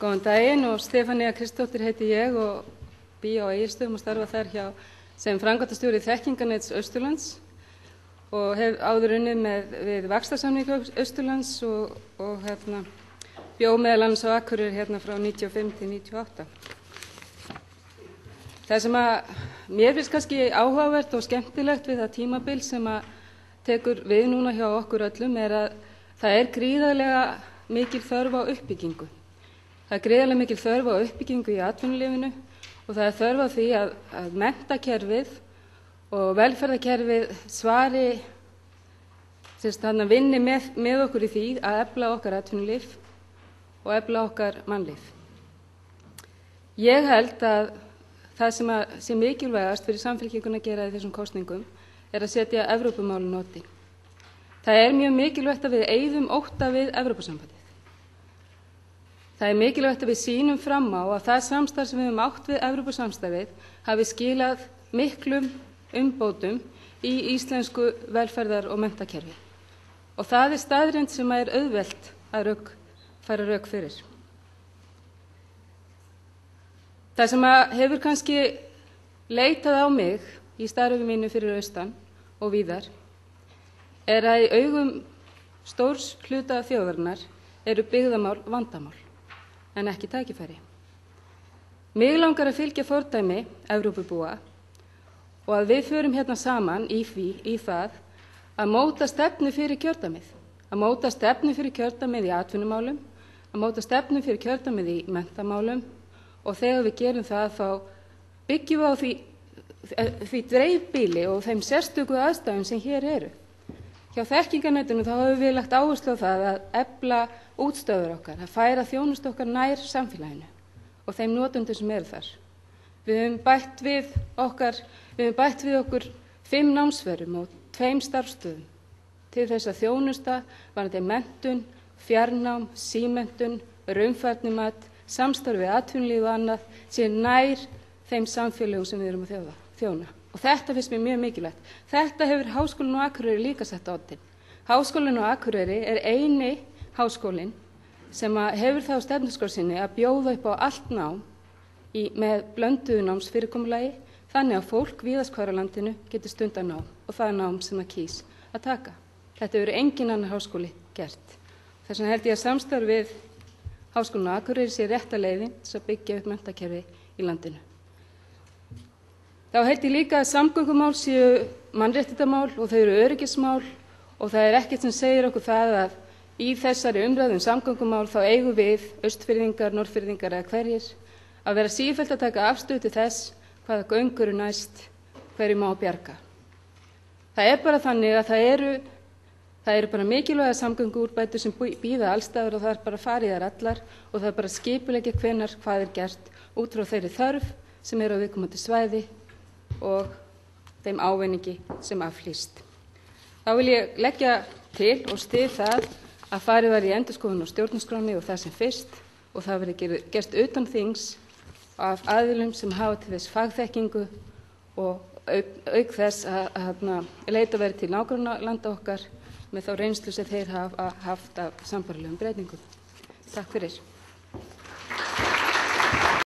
Góðan daginn og Stefanía Kristóttir heiti ég og bý á Egilsstöðum og starfa þar sem framkvæmdastjóri Þekkingarnets Austurlands og hef áður unnið við vaxtarsamning Austurlands og bjó meðal annars á Akureyri frá 95 til 98. Það sem mér finnst kannski áhugavert og skemmtilegt við það tímabil sem tekur við núna hjá okkur öllum að það gríðarlega mikil þörf á uppbyggingu. Það gríðarlega mikil þörf á uppbyggingu í atvinnulífinu og það þörf á því að menntakerfið og velferðarkerfið svari vinni með okkur í því að efla okkar atvinnulíf og efla okkar mannlíf. Ég held að það sem sé mikilvægast fyrir Samfylkinguna að gera í þessum kosningum að setja Evrópumálin á oddinn. Það mjög mikilvægt að við eyðum ótta við Evrópusambandið. Það mikilvægt að við sýnum fram á að það samstarf sem við höfum átt við Evrópusamstarfið hafi skilað miklum umbótum í íslensku velferðar- og menntakerfi. Og það staðreynd sem auðvelt að færa rök fyrir. Það sem hefur kannski leitað á mig í starfi mínu fyrir austan og víðar að í augum stórs hluta þjóðarinnar eru byggðamál vandamál en ekki tækifæri. Mig langar að fylgja fordæmi Evrópubúa og að við förum saman í það að móta stefnu fyrir kjördæmið, að móta stefnu fyrir kjördæmið í atvinnumálum, að móta stefnu fyrir kjördæmið í menntamálum og þegar við gerum það þá byggjum við á því dreifbýli og þeim sérstöku aðstæðum sem hér eru. Hjá Þekkingarnetinu þá höfum við lagt áherslu á það að efla útstöður okkar, að færa þjónustu okkar nær samfélaginu og þeim notendum sem eru þar. Við höfum bætt við okkur 5 námsverum og 2 starfsstöðum til þess að þjónusta varðandi menntun, fjarnám, símenntun, raunfærnimat, samstarf við atvinnulíf og annað sé nær þeim samfélögum sem við erum að þjóna. Og þetta finnst mér mjög mikilvægt. Þetta hefur Háskólinn á Akureyri líka sett á oddinn. Háskólinn á Akureyri eini háskólinn sem hefur það á stefnuskrá sinni að bjóða upp á allt nám með blönduðu námsfyrirkomulagi þannig að fólk víðast hvar á landinu getur stundað nám og það nám sem það kýs að taka. Þetta hefur engin annar háskóli gert. Þess vegna held ég að samstarf við Háskólinn á Akureyri sé rétta leiðin til að byggja upp menntakerfi í landinu. Þá held ég líka að samgöngumál séu mannréttindamál og þau eru öryggismál og það ekkert sem segir okkur það að í þessari umræðu samgöngumál þá eigum við Austfirðingar, Norðfirðingar eða hverjir að vera sífellt að taka afstöðu til þess hvaða göng eru næst, hverju má bjarga. Það bara þannig að það eru bara mikilvægar samgönguúrbætur sem bíða allstaðar og það bara farið þær allar og það bara skipuleggja hvenær hvað gert út frá þeirri þörf sem á viðkomandi svæði og þeim ávinningi sem aflýst. Þá vil ég leggja til og styð það að farið var í endurskoðun á stjórnarskránni og það sem fyrst og það verði gert utan þings af aðilum sem hafa til þess fagþekkingu og auk þess að leita verið til nágrannalanda okkar með þá reynslu sem þeir hafa haft af sambærilegum breytingum. Takk fyrir.